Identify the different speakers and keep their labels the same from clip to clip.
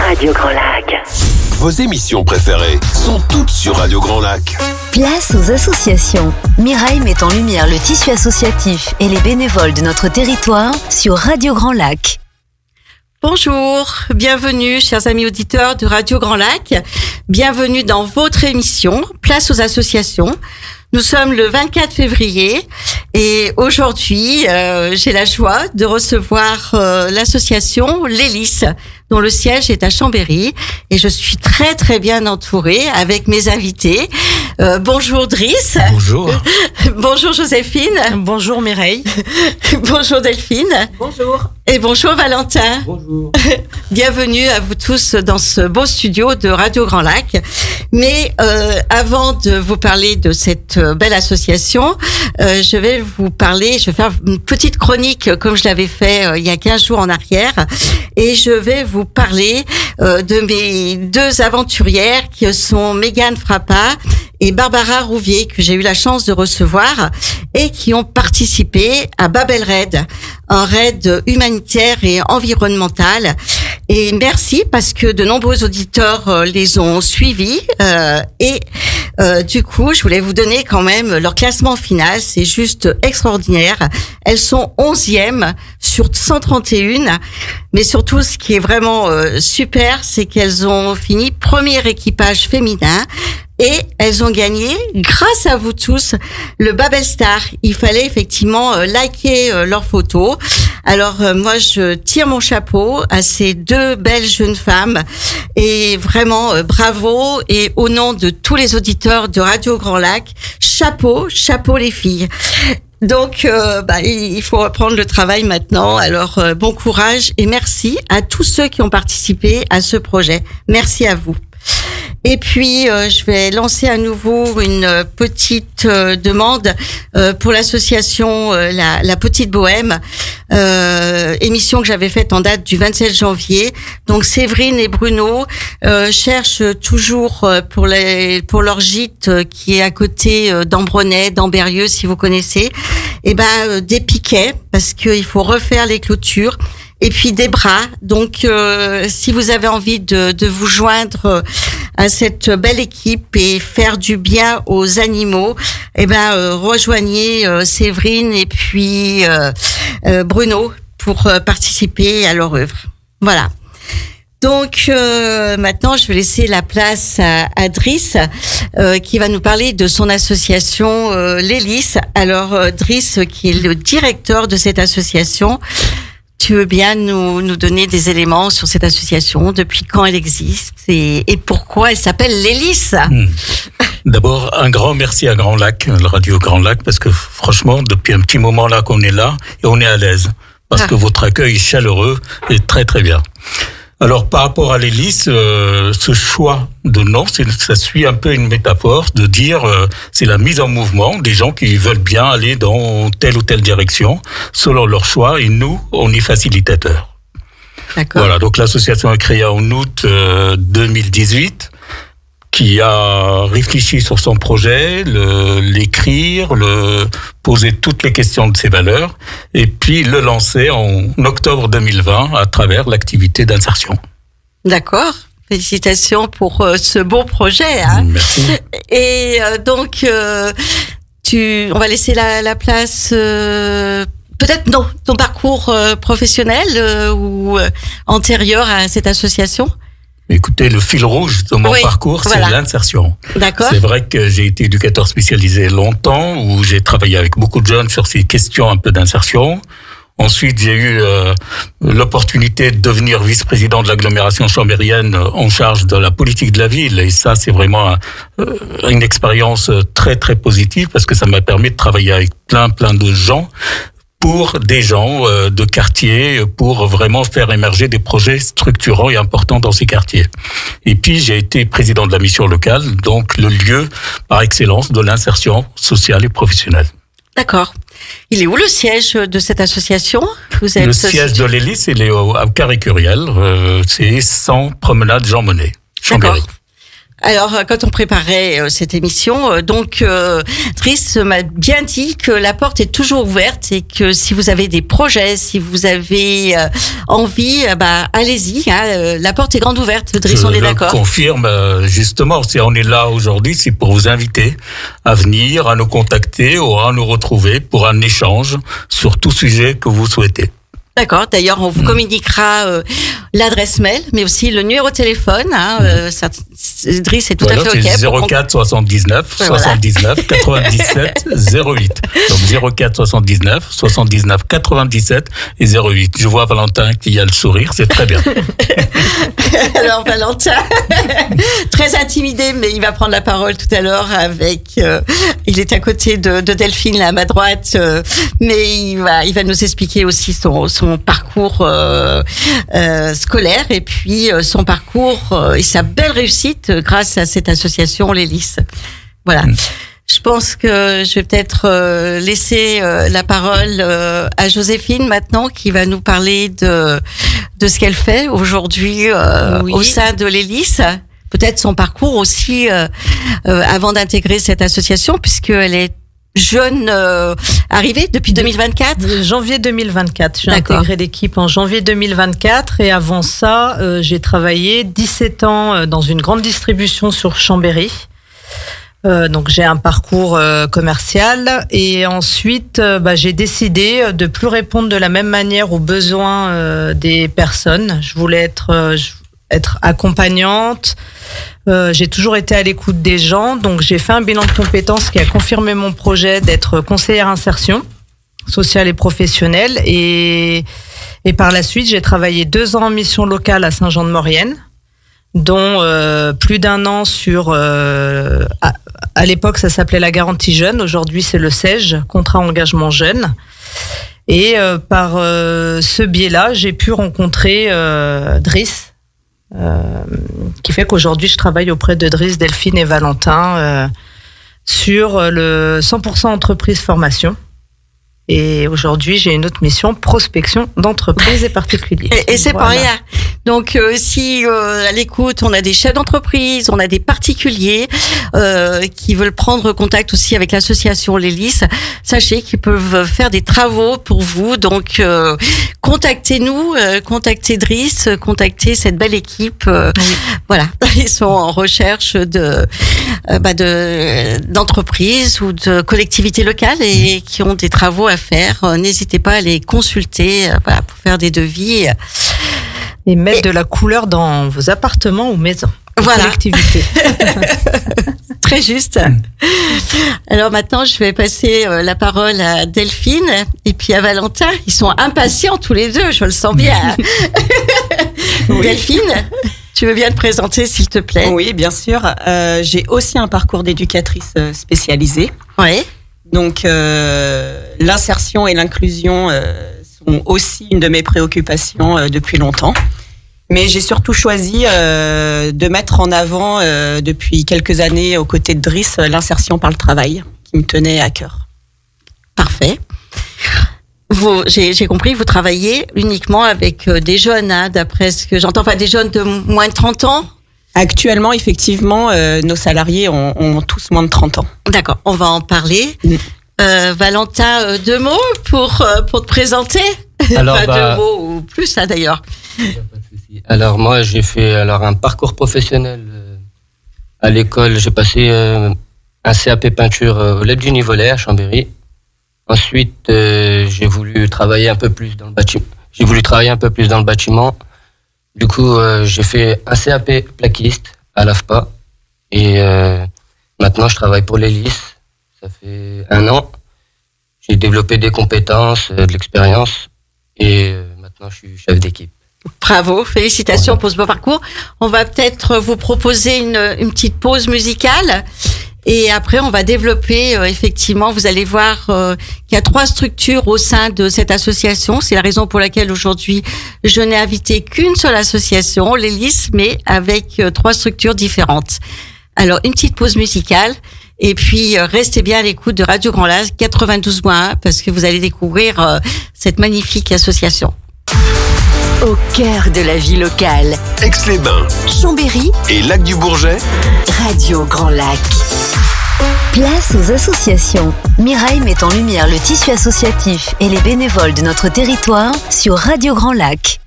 Speaker 1: Radio Grand Lac.
Speaker 2: Vos émissions préférées sont toutes sur Radio Grand Lac.
Speaker 3: Place aux associations. Mireille met en lumière le tissu associatif et les bénévoles de notre territoire sur Radio Grand Lac.
Speaker 4: Bonjour, bienvenue chers amis auditeurs de Radio Grand Lac. Bienvenue dans votre émission Place aux associations. Nous sommes le 24 février et aujourd'hui, j'ai la joie de recevoir l'association L'Hélice, dont le siège est à Chambéry. Et je suis très très bien entourée avec mes invités. Bonjour Driss.
Speaker 5: Bonjour.
Speaker 4: Bonjour Joséphine.
Speaker 6: Bonjour Mireille.
Speaker 4: Bonjour Delphine.
Speaker 6: Bonjour.
Speaker 4: Et bonjour Valentin.
Speaker 5: Bonjour.
Speaker 4: Bienvenue à vous tous dans ce beau studio de Radio Grand Lac. Mais avant de vous parler de cette belle association, je vais faire une petite chronique comme je l'avais fait il y a 15 jours en arrière. Et je vais vous parler de mes deux aventurières qui sont Mégane Frappa et Barbara Rouvier, que j'ai eu la chance de recevoir et qui ont participé à Babel Raid, un raid humanitaire et environnemental. Et merci parce que de nombreux auditeurs les ont suivis et du coup, je voulais vous donner quand même leur classement final. C'est juste extraordinaire. Elles sont 11e sur 131. Mais surtout, ce qui est vraiment super, c'est qu'elles ont fini premier équipage féminin. Et elles ont gagné, grâce à vous tous, le Babel Star. Il fallait effectivement liker leurs photos. Alors moi, je tire mon chapeau à ces deux belles jeunes femmes. Et vraiment, bravo. Et au nom de tous les auditeurs de Radio Grand Lac, chapeau les filles. Donc, il faut reprendre le travail maintenant. Alors, bon courage et merci à tous ceux qui ont participé à ce projet. Merci à vous. Et puis, je vais lancer à nouveau une petite demande pour l'association la Petite Bohème, émission que j'avais faite en date du 27 janvier. Donc, Séverine et Bruno cherchent toujours pour leur gîte qui est à côté d'Ambronay, d'Ambérieux, si vous connaissez, des piquets parce qu'il faut refaire les clôtures. Et puis des bras. Donc, si vous avez envie de vous joindre à cette belle équipe et faire du bien aux animaux, rejoignez Séverine et puis Bruno pour participer à leur œuvre. Voilà. Donc maintenant, je vais laisser la place à Driss qui va nous parler de son association L'Hélice. Alors Driss, qui est le directeur de cette association, tu veux bien nous donner des éléments sur cette association, depuis quand elle existe et pourquoi elle s'appelle L'Hélice?
Speaker 5: D'abord, un grand merci à Grand Lac, le Radio Grand Lac, parce que franchement, depuis un petit moment là qu'on est là, et on est à l'aise, parce que votre accueil est chaleureux et très très bien. Alors, par rapport à l'Hélice, ce choix de nom, ça suit un peu une métaphore de dire c'est la mise en mouvement des gens qui veulent bien aller dans telle ou telle direction, selon leur choix, et nous, on est facilitateurs.
Speaker 4: D'accord.
Speaker 5: Voilà, donc l'association est créée en août 2018, qui a réfléchi sur son projet, l'écrire, poser toutes les questions de ses valeurs, et puis le lancer en octobre 2020 à travers l'activité d'insertion.
Speaker 4: D'accord. Félicitations pour ce beau projet. Hein.
Speaker 5: Merci.
Speaker 4: Et donc, on va laisser la place... Peut-être non, ton parcours professionnel ou antérieur à cette association?
Speaker 5: Écoutez, le fil rouge de mon parcours, c'est l'insertion.
Speaker 4: D'accord.
Speaker 5: C'est vrai que j'ai été éducateur spécialisé longtemps, où j'ai travaillé avec beaucoup de jeunes sur ces questions un peu d'insertion. Ensuite, j'ai eu l'opportunité de devenir vice-président de l'agglomération chambérienne en charge de la politique de la ville. Et ça, c'est vraiment une expérience très, très positive parce que ça m'a permis de travailler avec plein de gens, pour des gens de quartier, pour vraiment faire émerger des projets structurants et importants dans ces quartiers. Et puis, j'ai été président de la mission locale, donc le lieu par excellence de l'insertion sociale et professionnelle.
Speaker 4: D'accord. Il est où le siège de cette association?
Speaker 5: Le siège de l'Hélice, il est à Carré-Curiel, c'est 100 promenade Jean Monnet, Chambéry.
Speaker 4: D'accord. Alors, quand on préparait cette émission, Driss m'a bien dit que la porte est toujours ouverte et que si vous avez des projets, si vous avez envie, allez-y. La porte est grande ouverte. Driss, on est d'accord.
Speaker 5: Je confirme, justement, si on est là aujourd'hui, c'est pour vous inviter à venir, à nous contacter ou à nous retrouver pour un échange sur tout sujet que vous souhaitez.
Speaker 4: D'accord. D'ailleurs, on vous communiquera l'adresse mail, mais aussi le numéro de téléphone. Driss est tout à fait OK.
Speaker 5: C'est 04 79 79 97 08. Donc 04 79 79 97 et 08. Je vois Valentin qui a le sourire, c'est très bien.
Speaker 4: Alors Valentin, très intimidé, mais il va prendre la parole tout à l'heure avec. Il est à côté de Delphine là à ma droite, mais il va nous expliquer aussi son parcours scolaire et puis son parcours et sa belle réussite grâce à cette association Les Lys. Voilà. Je pense que je vais peut-être laisser la parole à Joséphine maintenant, qui va nous parler de ce qu'elle fait aujourd'hui au sein de Les Lys. Peut-être son parcours aussi avant d'intégrer cette association, puisqu'elle est jeune arrivée depuis 2024.
Speaker 1: Janvier 2024. J'ai intégré l'équipe en janvier 2024 et avant ça, j'ai travaillé 17 ans dans une grande distribution sur Chambéry. Donc j'ai un parcours commercial et ensuite j'ai décidé de plus répondre de la même manière aux besoins des personnes. Je voulais être accompagnante. J'ai toujours été à l'écoute des gens, donc j'ai fait un bilan de compétences qui a confirmé mon projet d'être conseillère insertion sociale et professionnelle. Et par la suite, j'ai travaillé 2 ans en mission locale à Saint-Jean-de-Maurienne, dont plus d'1 an sur... à l'époque, ça s'appelait la garantie jeune. Aujourd'hui, c'est le CEJ, contrat engagement jeune. Et par ce biais-là, j'ai pu rencontrer Driss, qui fait qu'aujourd'hui je travaille auprès de Driss, Delphine et Valentin sur le 100% entreprise formation. Et aujourd'hui, j'ai une autre mission, prospection d'entreprises et particuliers.
Speaker 4: Et c'est pas rien. Donc, si à l'écoute, on a des chefs d'entreprise, on a des particuliers qui veulent prendre contact aussi avec l'association Les Lys, sachez qu'ils peuvent faire des travaux pour vous. Donc, contactez-nous, contactez Driss, contactez cette belle équipe. Voilà, ils sont en recherche d'entreprises ou de collectivités locales et qui ont des travaux à faire. N'hésitez pas à les consulter pour faire des devis.
Speaker 1: Et mettre de la couleur dans vos appartements ou maisons.
Speaker 4: Voilà.
Speaker 1: Collectivité.
Speaker 4: Très juste. Alors maintenant, je vais passer la parole à Delphine et puis à Valentin. Ils sont impatients tous les deux, je le sens bien. Oui. Delphine, tu veux bien te présenter, s'il te plaît?
Speaker 6: Oui, bien sûr. J'ai aussi un parcours d'éducatrice spécialisée.
Speaker 4: Oui.
Speaker 6: Donc, l'insertion et l'inclusion sont aussi une de mes préoccupations depuis longtemps. Mais j'ai surtout choisi de mettre en avant, depuis quelques années, aux côtés de Driss, l'insertion par le travail, qui me tenait à cœur.
Speaker 4: Parfait. J'ai compris, vous travaillez uniquement avec des jeunes, d'après ce que j'entends, enfin des jeunes de moins de 30 ans?
Speaker 6: Actuellement, effectivement, nos salariés ont tous moins de 30 ans.
Speaker 4: D'accord, on va en parler. Valentin, 2 mots pour te présenter?
Speaker 7: Alors,
Speaker 4: 2 mots ou plus, d'ailleurs.
Speaker 7: Alors moi, j'ai fait un parcours professionnel à l'école. J'ai passé un CAP peinture au Lab du Nivolet à Chambéry. Ensuite, j'ai voulu travailler un peu plus dans le bâtiment. Du coup, j'ai fait un CAP plaquiste à l'AFPA et maintenant je travaille pour Les Lys. Ça fait 1 an. J'ai développé des compétences, de l'expérience et maintenant je suis chef d'équipe.
Speaker 4: Bravo, félicitations pour ce beau parcours. On va peut-être vous proposer une petite pause musicale et après on va développer effectivement, vous allez voir qu'il y a 3 structures au sein de cette association. C'est la raison pour laquelle aujourd'hui je n'ai invité qu'une seule association, Les Lys, mais avec 3 structures différentes. Alors une petite pause musicale et puis restez bien à l'écoute de Radio Grand Lac 92.1 parce que vous allez découvrir cette magnifique association.
Speaker 3: Au cœur de la vie locale.
Speaker 2: Aix-les-Bains,
Speaker 3: Chambéry
Speaker 2: et Lac-du-Bourget.
Speaker 3: Radio Grand Lac. Place aux associations. Mireille met en lumière le tissu associatif et les bénévoles de notre territoire sur Radio Grand Lac.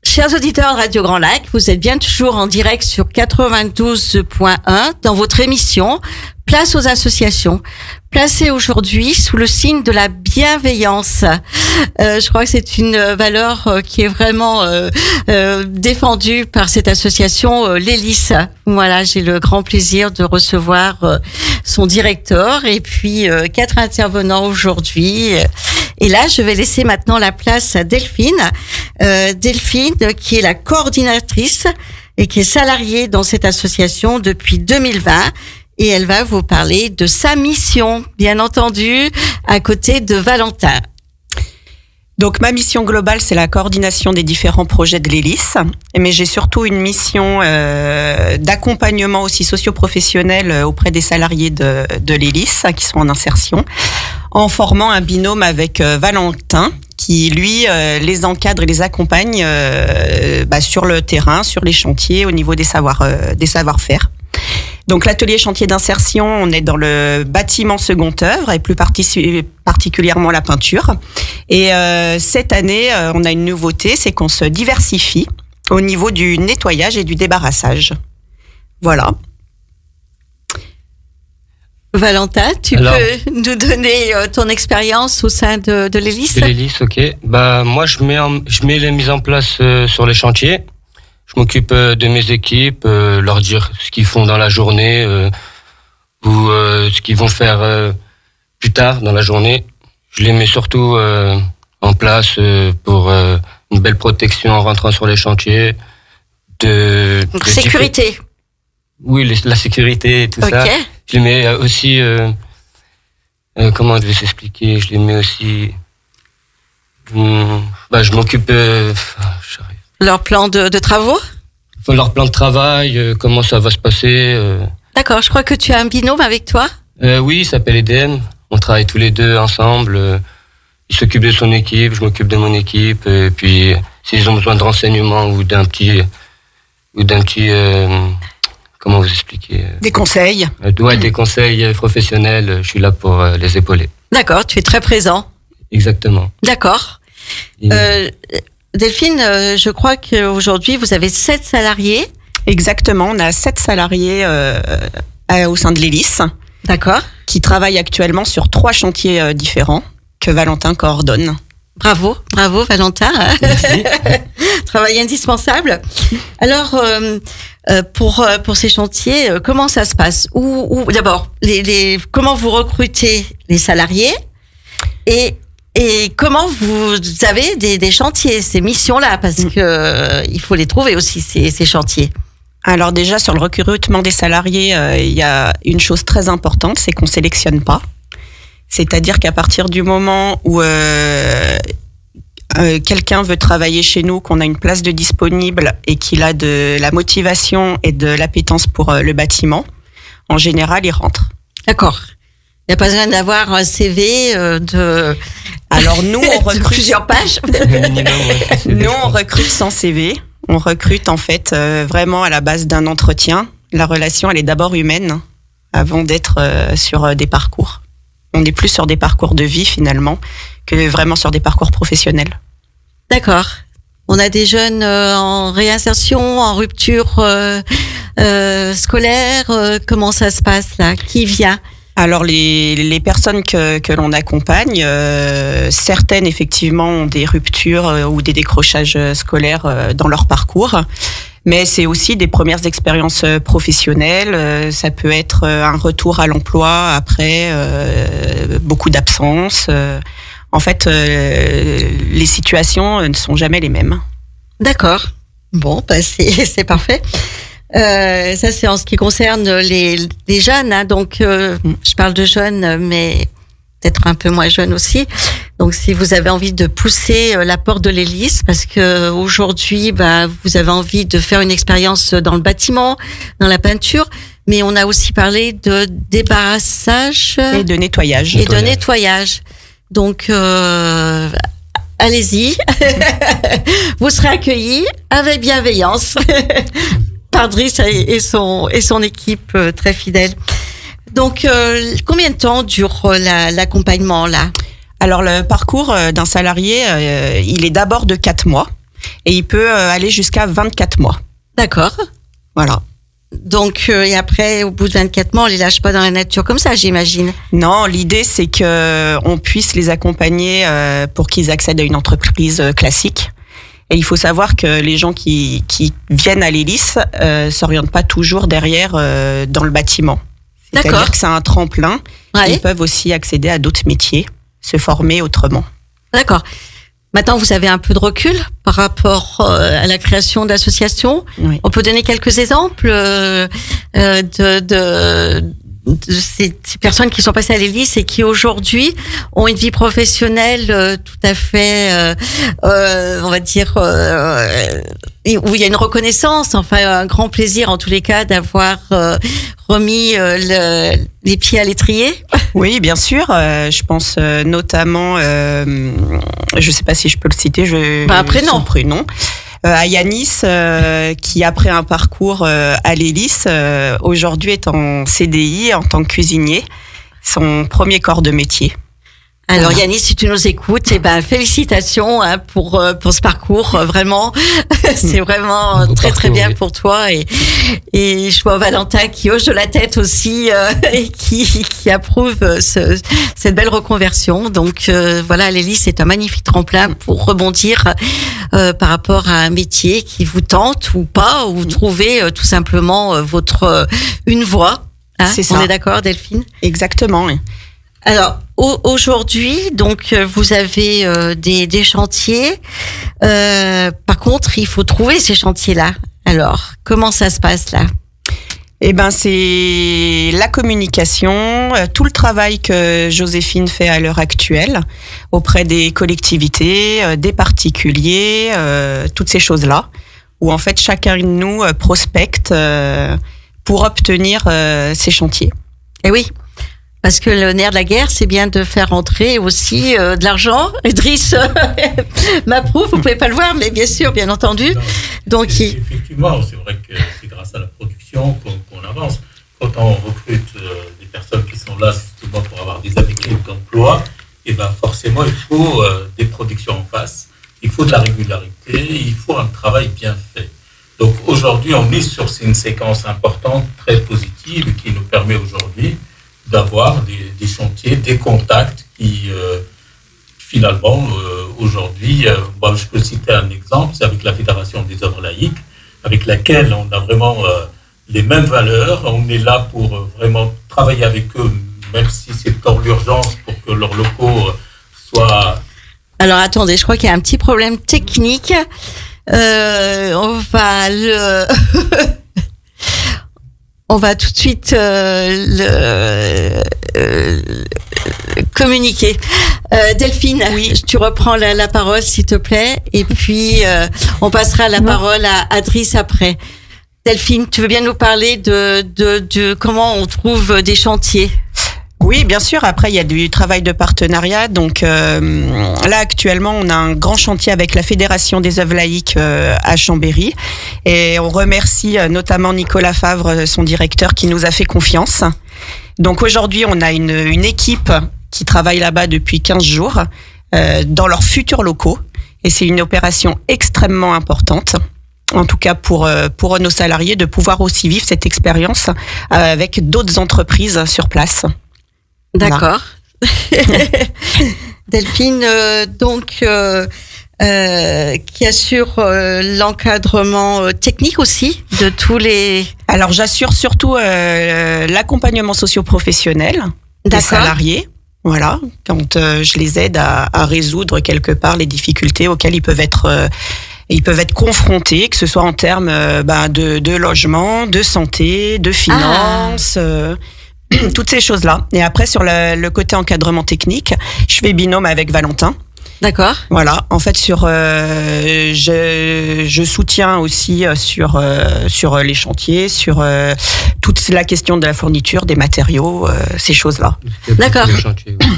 Speaker 4: Chers auditeurs de Radio Grand Lac, vous êtes bien toujours en direct sur 92.1 dans votre émission Place aux associations. Placée aujourd'hui sous le signe de la bienveillance. Je crois que c'est une valeur qui est vraiment défendue par cette association, l'Hélice. Voilà, j'ai le grand plaisir de recevoir son directeur et puis 4 intervenants aujourd'hui. Et là, je vais laisser maintenant la place à Delphine. Delphine, qui est la coordinatrice et qui est salariée dans cette association depuis 2020. Et elle va vous parler de sa mission, bien entendu, à côté de Valentin.
Speaker 6: Donc ma mission globale, c'est la coordination des différents projets de l'Hélice, mais j'ai surtout une mission d'accompagnement aussi socio-professionnel auprès des salariés de l'Hélice qui sont en insertion, en formant un binôme avec Valentin qui lui les encadre et les accompagne sur le terrain, sur les chantiers, au niveau des savoir-faire. Donc l'atelier chantier d'insertion, on est dans le bâtiment second œuvre et plus particulièrement la peinture. Et cette année, on a une nouveauté, c'est qu'on se diversifie au niveau du nettoyage et du débarrassage. Voilà.
Speaker 4: Valentin, tu peux nous donner ton expérience au sein de l'Hélice ?
Speaker 7: De l'Hélice, ok. Moi, je mets les mises en place sur les chantiers. Je m'occupe de mes équipes, leur dire ce qu'ils font dans la journée ou ce qu'ils vont faire plus tard dans la journée. Je les mets surtout en place pour une belle protection en rentrant sur les chantiers.
Speaker 4: Donc, sécurité.
Speaker 7: Oui, la sécurité et tout ça. Je les mets aussi... comment je vais s'expliquer ? Je les mets aussi... je m'occupe...
Speaker 4: Leur plan de travaux ?
Speaker 7: Leur plan de travail, comment ça va se passer.
Speaker 4: D'accord, je crois que tu as un binôme avec toi ?
Speaker 7: Oui, il s'appelle Edem. On travaille tous les deux ensemble. Il s'occupe de son équipe, je m'occupe de mon équipe. Et puis, s'ils ont besoin de renseignements ou d'un petit... comment vous expliquer ?
Speaker 6: Des conseils.
Speaker 7: Des conseils professionnels. Je suis là pour les épauler.
Speaker 4: D'accord, tu es très présent.
Speaker 7: Exactement.
Speaker 4: D'accord. Delphine, je crois qu'aujourd'hui, vous avez 7 salariés.
Speaker 6: Exactement, on a 7 salariés au sein de l'Hélice.
Speaker 4: D'accord.
Speaker 6: Qui travaillent actuellement sur 3 chantiers différents que Valentin coordonne.
Speaker 4: Bravo Valentin.
Speaker 6: Merci.
Speaker 4: Travail indispensable. Alors, pour ces chantiers, comment ça se passe ? D'abord, comment vous recrutez les salariés et comment vous avez des chantiers, ces missions-là, parce que il faut les trouver aussi, ces chantiers.
Speaker 6: Alors déjà, sur le recrutement des salariés, il y a une chose très importante, c'est qu'on sélectionne pas. C'est-à-dire qu'à partir du moment où quelqu'un veut travailler chez nous, qu'on a une place de disponible et qu'il a de la motivation et de l'appétence pour le bâtiment, en général, il rentre.
Speaker 4: D'accord. Il n'y a pas besoin d'avoir un CV
Speaker 6: Alors nous, on recrute
Speaker 4: plusieurs pages.
Speaker 6: Nous, on recrute sans CV. On recrute en fait vraiment à la base d'un entretien. La relation, elle est d'abord humaine avant d'être sur des parcours. On est plus sur des parcours de vie finalement que vraiment sur des parcours professionnels.
Speaker 4: D'accord. On a des jeunes en réinsertion, en rupture scolaire. Comment ça se passe là ? Qui vient ?
Speaker 6: Alors les personnes que l'on accompagne, certaines effectivement ont des ruptures ou des décrochages scolaires dans leur parcours, mais c'est aussi des premières expériences professionnelles. Ça peut être un retour à l'emploi après beaucoup d'absence. En fait, les situations ne sont jamais les mêmes.
Speaker 4: D'accord. Bon, c'est parfait. Ça, c'est en ce qui concerne les jeunes. Hein, donc, je parle de jeunes, mais peut-être un peu moins jeunes aussi. Donc, si vous avez envie de pousser la porte de l'Hélice, parce que aujourd'hui, vous avez envie de faire une expérience dans le bâtiment, dans la peinture, mais on a aussi parlé de débarrassage
Speaker 6: et de nettoyage.
Speaker 4: Et de nettoyage. Donc, allez-y. Vous serez accueillis avec bienveillance par Driss et son équipe très fidèle. Donc, combien de temps dure l'accompagnement là?
Speaker 6: Alors, le parcours d'un salarié, il est d'abord de 4 mois et il peut aller jusqu'à 24 mois.
Speaker 4: D'accord.
Speaker 6: Voilà.
Speaker 4: Donc, et après, au bout de 24 mois, on les lâche pas dans la nature comme ça, j'imagine.
Speaker 6: Non, l'idée, c'est qu'on puisse les accompagner pour qu'ils accèdent à une entreprise classique. Et il faut savoir que les gens qui viennent à l'hélice s'orientent pas toujours derrière dans le bâtiment. C'est-à-dire que c'est un tremplin. Ouais. Ils peuvent aussi accéder à d'autres métiers, se former autrement.
Speaker 4: D'accord. Maintenant, vous avez un peu de recul par rapport à la création d'associations. Oui. On peut donner quelques exemples de ces personnes qui sont passées à l'hélice et qui aujourd'hui ont une vie professionnelle tout à fait, on va dire, où il y a une reconnaissance, enfin un grand plaisir en tous les cas d'avoir remis les pieds à l'étrier.
Speaker 6: Oui, bien sûr. Je pense notamment, je sais pas si je peux le citer.
Speaker 4: Après non.
Speaker 6: Prénom. À Yanis, qui après un parcours à l'hélice, aujourd'hui est en CDI en tant que cuisinier, son premier corps de métier.
Speaker 4: Alors Yanis, si tu nous écoutes, félicitations pour ce parcours, vraiment, c'est vraiment très très bien pour toi et je vois Valentin qui hoche de la tête aussi et qui approuve cette belle reconversion. Donc voilà, l'hélice c'est un magnifique tremplin pour rebondir par rapport à un métier qui vous tente ou pas, ou vous trouvez tout simplement votre une voie. Hein, c'est ça. On est d'accord, Delphine?
Speaker 6: Exactement. Oui.
Speaker 4: Alors aujourd'hui, donc vous avez des chantiers. Par contre, il faut trouver ces chantiers-là. Alors, comment ça se passe là?
Speaker 6: Eh ben, c'est la communication, tout le travail que Joséphine fait à l'heure actuelle auprès des collectivités, des particuliers, toutes ces choses-là, où en fait chacun de nous prospecte pour obtenir ces chantiers.
Speaker 4: Eh oui. Parce que le nerf de la guerre, c'est bien de faire entrer aussi de l'argent. Driss m'approuve, vous pouvez pas le voir, mais bien sûr, bien entendu.
Speaker 5: Non, donc, effectivement, c'est vrai que c'est grâce à la production qu'on avance. Quand on recrute des personnes qui sont là justement pour avoir des habitudes d'emploi, et ben forcément, il faut des productions en face, il faut de la régularité, il faut un travail bien fait. Donc aujourd'hui, on est sur une séquence importante, très positive, qui nous permet aujourd'hui d'avoir des chantiers, des contacts qui, finalement, aujourd'hui, je peux citer un exemple, c'est avec la Fédération des œuvres laïques, avec laquelle on a vraiment les mêmes valeurs. On est là pour vraiment travailler avec eux, même si c'est dans l'urgence, pour que leurs locaux soient...
Speaker 4: Alors, attendez, je crois qu'il y a un petit problème technique. On va le... On va tout de suite communiquer. Delphine, oui. Tu reprends la parole, s'il te plaît, et puis on passera la parole à Driss après. Delphine, tu veux bien nous parler de comment on trouve des chantiers?
Speaker 6: Oui, bien sûr. Après, il y a du travail de partenariat. Donc là, actuellement, on a un grand chantier avec la Fédération des œuvres laïques à Chambéry. Et on remercie notamment Nicolas Favre, son directeur, qui nous a fait confiance. Donc aujourd'hui, on a une équipe qui travaille là-bas depuis 15 jours dans leurs futurs locaux. Et c'est une opération extrêmement importante. En tout cas pour nos salariés, de pouvoir aussi vivre cette expérience avec d'autres entreprises sur place.
Speaker 4: D'accord. Delphine, qui assure l'encadrement technique aussi de tous les...
Speaker 6: Alors, j'assure surtout l'accompagnement socio-professionnel des salariés. Voilà, quand je les aide à résoudre quelque part les difficultés auxquelles ils peuvent être confrontés, que ce soit en termes de logement, de santé, de finances... toutes ces choses-là. Et après, sur le côté encadrement technique, je fais binôme avec Valentin.
Speaker 4: D'accord.
Speaker 6: Voilà. En fait, je soutiens aussi sur les chantiers, sur toute la question de la fourniture, des matériaux, ces choses-là.
Speaker 4: D'accord.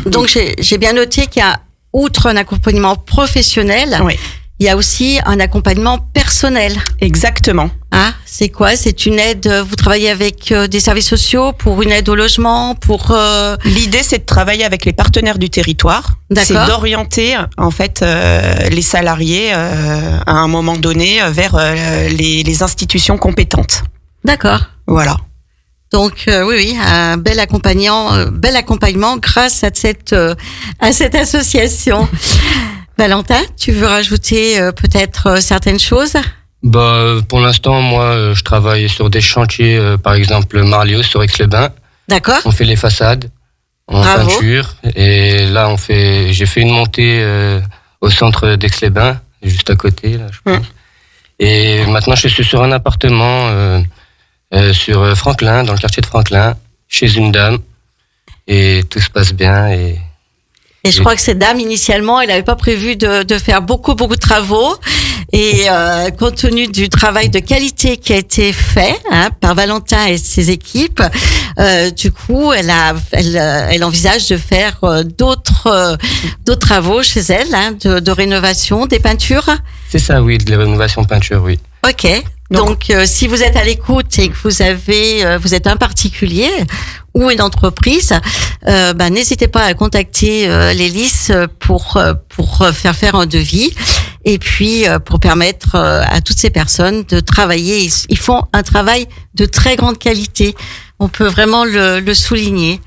Speaker 4: Donc, j'ai bien noté qu'il y a outre un accompagnement professionnel,
Speaker 6: Oui.
Speaker 4: il y a aussi un accompagnement personnel.
Speaker 6: Exactement.
Speaker 4: Ah, c'est quoi? C'est une aide, vous travaillez avec des services sociaux pour une aide au logement, pour...
Speaker 6: L'idée, c'est de travailler avec les partenaires du territoire.
Speaker 4: D'accord.
Speaker 6: C'est d'orienter, en fait, les salariés, à un moment donné, vers les institutions compétentes.
Speaker 4: D'accord.
Speaker 6: Voilà.
Speaker 4: Donc oui, un bel accompagnement grâce à cette association. Valentin, tu veux rajouter peut-être certaines choses?
Speaker 7: Pour l'instant, moi, je travaille sur des chantiers, par exemple Marlios sur Aix-les-Bains.
Speaker 4: D'accord.
Speaker 7: On fait les façades en
Speaker 4: Bravo.
Speaker 7: peinture, et là, j'ai fait une montée au centre d'Aix-les-Bains, juste à côté, là, je pense. Et maintenant, je suis sur un appartement sur Franklin, dans le quartier de Franklin, chez une dame, et tout se passe bien.
Speaker 4: Et je crois que cette dame, initialement, elle n'avait pas prévu de faire beaucoup de travaux. Et compte tenu du travail de qualité qui a été fait par Valentin et ses équipes, du coup, elle envisage de faire d'autres travaux chez elle, de rénovation, des peintures.
Speaker 7: C'est ça, oui, de la rénovation peinture, oui.
Speaker 4: Ok. Donc, si vous êtes à l'écoute et que vous êtes un particulier ou une entreprise, n'hésitez pas à contacter l'Hélice pour faire un devis et puis pour permettre à toutes ces personnes de travailler. Ils font un travail de très grande qualité. On peut vraiment le souligner.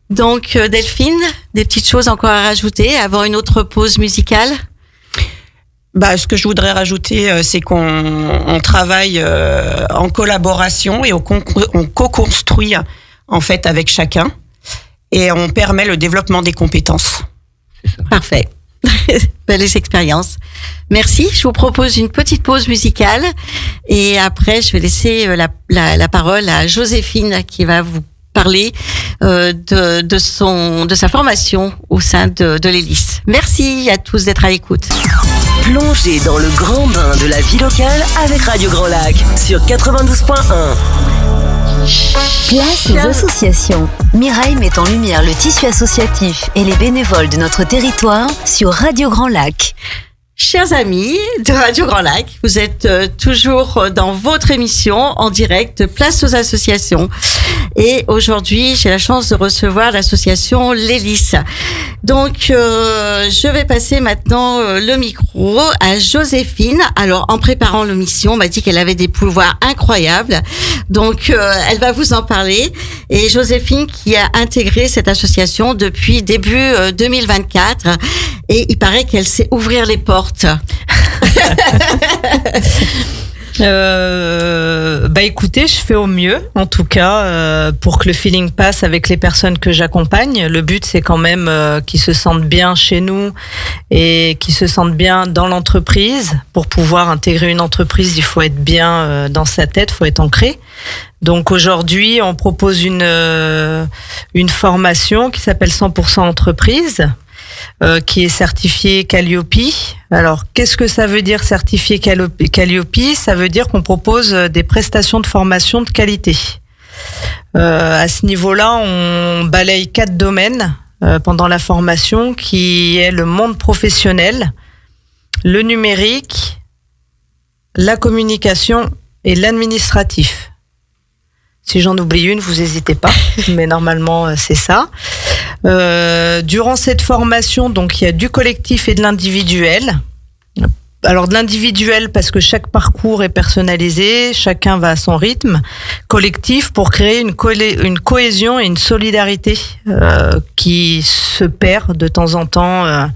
Speaker 4: Donc, Delphine, des petites choses encore à rajouter avant une autre pause musicale?
Speaker 6: Ce que je voudrais rajouter, c'est qu'on travaille en collaboration et on co-construit en fait avec chacun, et on permet le développement des compétences.
Speaker 4: Parfait. Belles expériences. Merci. Je vous propose une petite pause musicale et après je vais laisser la parole à Joséphine qui va vous parler de sa formation au sein de l'Hélice. Merci à tous d'être à l'écoute.
Speaker 3: Plongez dans le grand bain de la vie locale avec Radio Grand Lac sur 92.1. Place aux associations. Mireille met en lumière le tissu associatif et les bénévoles de notre territoire sur Radio Grand Lac.
Speaker 4: Chers amis de Radio Grand Lac, vous êtes toujours dans votre émission en direct Place aux associations. Et aujourd'hui, j'ai la chance de recevoir l'association l'Hélice. Donc, je vais passer maintenant le micro à Joséphine. Alors, en préparant l'émission, on m'a dit qu'elle avait des pouvoirs incroyables. Donc, elle va vous en parler. Et Joséphine qui a intégré cette association depuis début 2024. Et il paraît qu'elle sait ouvrir les portes.
Speaker 1: Écoutez, je fais au mieux, en tout cas, pour que le feeling passe avec les personnes que j'accompagne. Le but, c'est quand même qu'ils se sentent bien chez nous et qu'ils se sentent bien dans l'entreprise. Pour pouvoir intégrer une entreprise, il faut être bien dans sa tête, il faut être ancré. Donc aujourd'hui, on propose une formation qui s'appelle 100% entreprise. Qui est certifié Calliope. Alors, qu'est-ce que ça veut dire certifié Calliope? Ça veut dire qu'on propose des prestations de formation de qualité. À ce niveau-là, on balaye 4 domaines pendant la formation, qui est le monde professionnel, le numérique, la communication et l'administratif. Si j'en oublie une, vous n'hésitez pas, mais normalement c'est ça. Durant cette formation, donc il y a du collectif et de l'individuel. Alors de l'individuel parce que chaque parcours est personnalisé, chacun va à son rythme. Collectif pour créer une cohésion et une solidarité qui se perd de temps en temps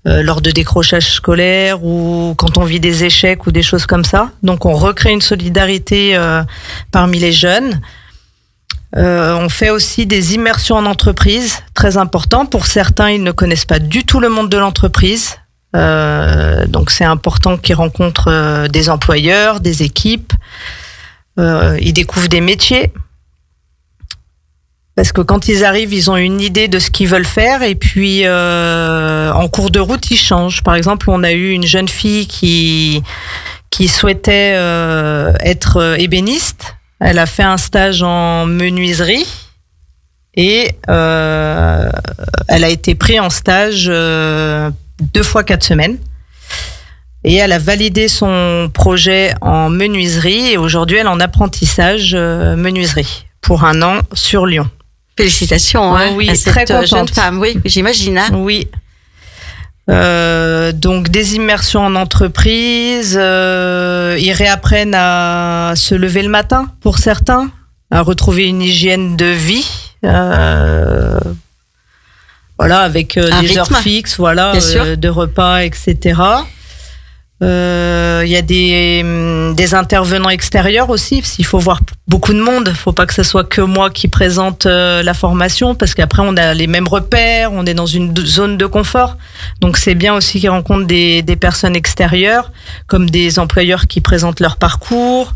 Speaker 1: lors de décrochages scolaires ou quand on vit des échecs ou des choses comme ça. Donc on recrée une solidarité parmi les jeunes. On fait aussi des immersions en entreprise, très important. Pour certains, ils ne connaissent pas du tout le monde de l'entreprise. Donc c'est important qu'ils rencontrent des employeurs, des équipes. Ils découvrent des métiers. Parce que quand ils arrivent, ils ont une idée de ce qu'ils veulent faire et puis en cours de route, ils changent. Par exemple, on a eu une jeune fille qui souhaitait être ébéniste. Elle a fait un stage en menuiserie et elle a été prise en stage 2 fois 4 semaines. Et elle a validé son projet en menuiserie et aujourd'hui elle est en apprentissage menuiserie pour 1 an sur Lyon.
Speaker 4: Félicitations
Speaker 1: oui,
Speaker 4: à cette
Speaker 1: très contente.
Speaker 4: jeune femme, oui, j'imagine. Hein.
Speaker 1: Oui. Donc des immersions en entreprise, ils réapprennent à se lever le matin pour certains, à retrouver une hygiène de vie. Voilà, avec des heures fixes, voilà, de repas, etc. Il y a des intervenants extérieurs aussi, parce qu'il faut voir beaucoup de monde. Il ne faut pas que ce soit que moi qui présente la formation, parce qu'après on a les mêmes repères, on est dans une zone de confort. Donc c'est bien aussi qu'ils rencontrent des personnes extérieures, comme des employeurs qui présentent leur parcours.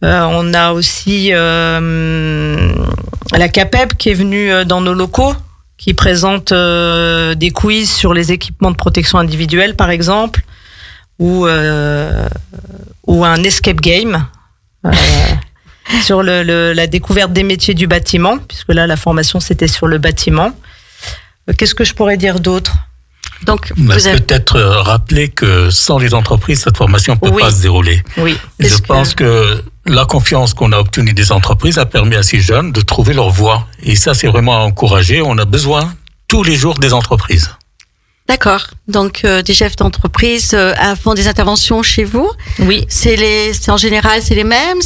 Speaker 1: On a aussi la CAPEB qui est venue dans nos locaux, qui présente des quiz sur les équipements de protection individuelle, par exemple. Ou un escape game sur la découverte des métiers du bâtiment, puisque là la formation c'était sur le bâtiment. Qu'est-ce que je pourrais dire d'autre?
Speaker 5: Donc, peut-être rappeler que sans les entreprises, cette formation ne peut pas se dérouler.
Speaker 1: Oui.
Speaker 5: Je pense que la confiance qu'on a obtenue des entreprises a permis à ces jeunes de trouver leur voie. Et ça, c'est vraiment à encourager. On a besoin tous les jours des entreprises.
Speaker 4: D'accord. Donc des chefs d'entreprise font des interventions chez vous.
Speaker 1: Oui.
Speaker 4: C'est en général c'est les mêmes.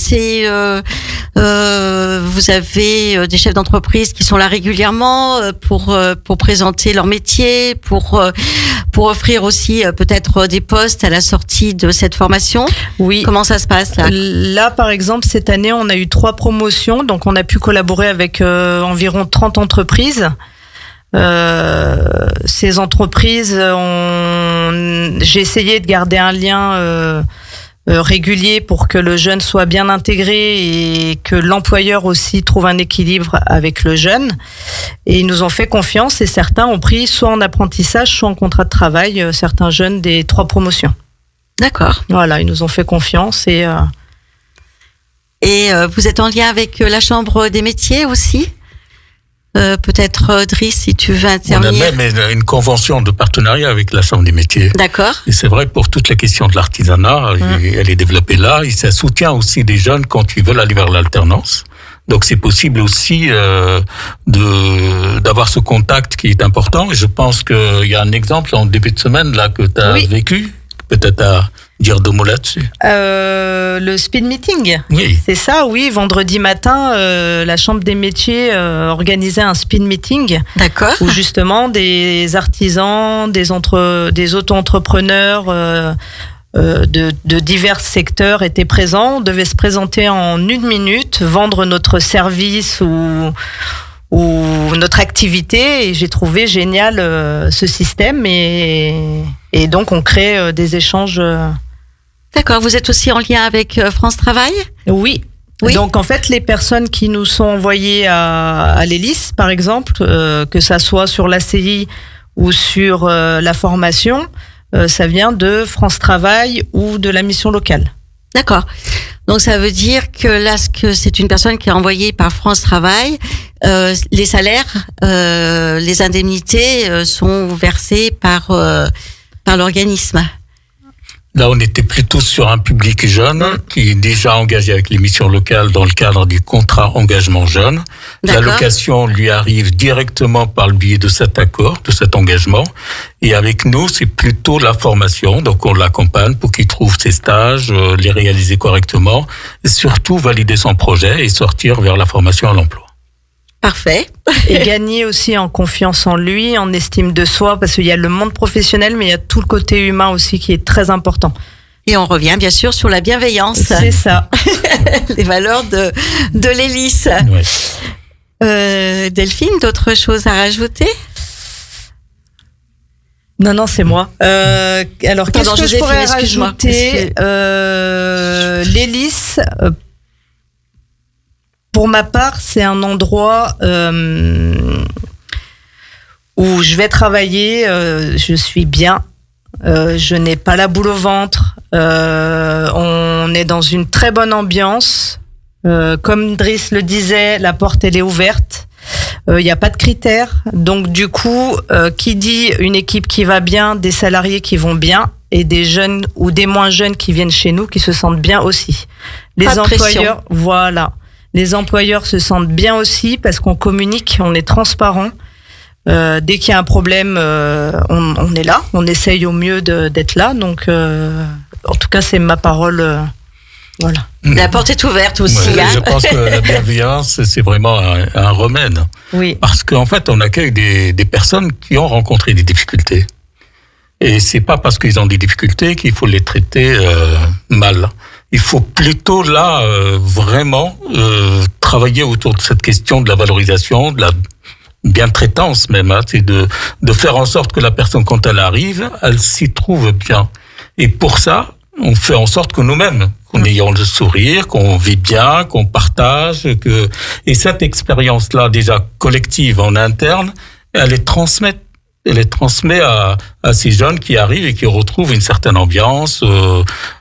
Speaker 4: Vous avez des chefs d'entreprise qui sont là régulièrement pour présenter leur métier, pour offrir aussi peut-être des postes à la sortie de cette formation.
Speaker 1: Oui.
Speaker 4: Comment ça se passe là?
Speaker 1: Là, par exemple, cette année, on a eu 3 promotions, donc on a pu collaborer avec environ 30 entreprises. Ces entreprises, j'ai essayé de garder un lien régulier pour que le jeune soit bien intégré et que l'employeur aussi trouve un équilibre avec le jeune. Et ils nous ont fait confiance et certains ont pris soit en apprentissage, soit en contrat de travail, certains jeunes des 3 promotions.
Speaker 4: D'accord.
Speaker 1: Voilà, ils nous ont fait confiance et
Speaker 4: vous êtes en lien avec la Chambre des métiers aussi? Peut-être Driss, si tu veux intervenir.
Speaker 5: On a même une convention de partenariat avec la Chambre des métiers.
Speaker 4: D'accord.
Speaker 5: Et c'est vrai pour toute la question de l'artisanat, elle est développée là. Et ça soutient aussi des jeunes quand ils veulent aller vers l'alternance. Donc c'est possible aussi d'avoir ce contact qui est important. Et je pense qu'il y a un exemple en début de semaine là que tu as vécu. Peut-être à dire 2 mots là-dessus.
Speaker 1: Le speed meeting.
Speaker 5: Oui.
Speaker 1: C'est ça, oui. Vendredi matin, la Chambre des métiers organisait un speed meeting.
Speaker 4: D'accord.
Speaker 1: Où justement des artisans, des auto-entrepreneurs de divers secteurs étaient présents. On devait se présenter en 1 minute, vendre notre service ou notre activité, et j'ai trouvé génial ce système et donc on crée des échanges.
Speaker 4: D'accord, vous êtes aussi en lien avec France Travail?
Speaker 1: Oui. Donc en fait les personnes qui nous sont envoyées à l'hélice par exemple, que ça soit sur l'ACI ou sur la formation, ça vient de France Travail ou de la mission locale.
Speaker 4: D'accord. Donc ça veut dire que là, que c'est une personne qui est envoyée par France Travail, les salaires, les indemnités sont versées par l'organisme.
Speaker 5: Là, on était plutôt sur un public jeune qui est déjà engagé avec les missions locales dans le cadre du contrat engagement jeune. L'allocation lui arrive directement par le biais de cet accord, de cet engagement. Et avec nous, c'est plutôt la formation. Donc, on l'accompagne pour qu'il trouve ses stages, les réaliser correctement et surtout valider son projet et sortir vers la formation à l'emploi.
Speaker 4: Parfait.
Speaker 1: Et gagner aussi en confiance en lui, en estime de soi, parce qu'il y a le monde professionnel, mais il y a tout le côté humain aussi qui est très important.
Speaker 4: Et on revient bien sûr sur la bienveillance.
Speaker 1: C'est ça.
Speaker 4: Les valeurs de l'hélice.
Speaker 5: Ouais.
Speaker 4: Delphine, d'autres choses à rajouter?
Speaker 1: Non, c'est moi. Alors, qu'est-ce que je pourrais rajouter? L'hélice... Pour ma part, c'est un endroit où je vais travailler, je suis bien, je n'ai pas la boule au ventre, on est dans une très bonne ambiance. Comme Driss le disait, la porte elle est ouverte. Il n'y a pas de critères. Donc du coup, qui dit une équipe qui va bien, des salariés qui vont bien et des jeunes ou des moins jeunes qui viennent chez nous qui se sentent bien aussi. Les employeurs, voilà. Les employeurs se sentent bien aussi parce qu'on communique, on est transparent. Dès qu'il y a un problème, on est là, on essaye au mieux d'être là. Donc, en tout cas, c'est ma parole. Voilà.
Speaker 4: La porte est ouverte aussi.
Speaker 5: Ouais, je pense que la bienveillance, c'est vraiment un remède.
Speaker 1: Oui.
Speaker 5: Parce qu'en fait, on accueille des personnes qui ont rencontré des difficultés. Et c'est pas parce qu'ils ont des difficultés qu'il faut les traiter mal. Il faut plutôt là vraiment travailler autour de cette question de la valorisation, de la bien-traitance même. Hein, c'est de faire en sorte que la personne, quand elle arrive, elle s'y trouve bien. Et pour ça, on fait en sorte que nous-mêmes, qu'on ait le sourire, qu'on vit bien, qu'on partage, et cette expérience-là, déjà collective en interne, elle est transmise à ces jeunes qui arrivent et qui retrouvent une certaine ambiance,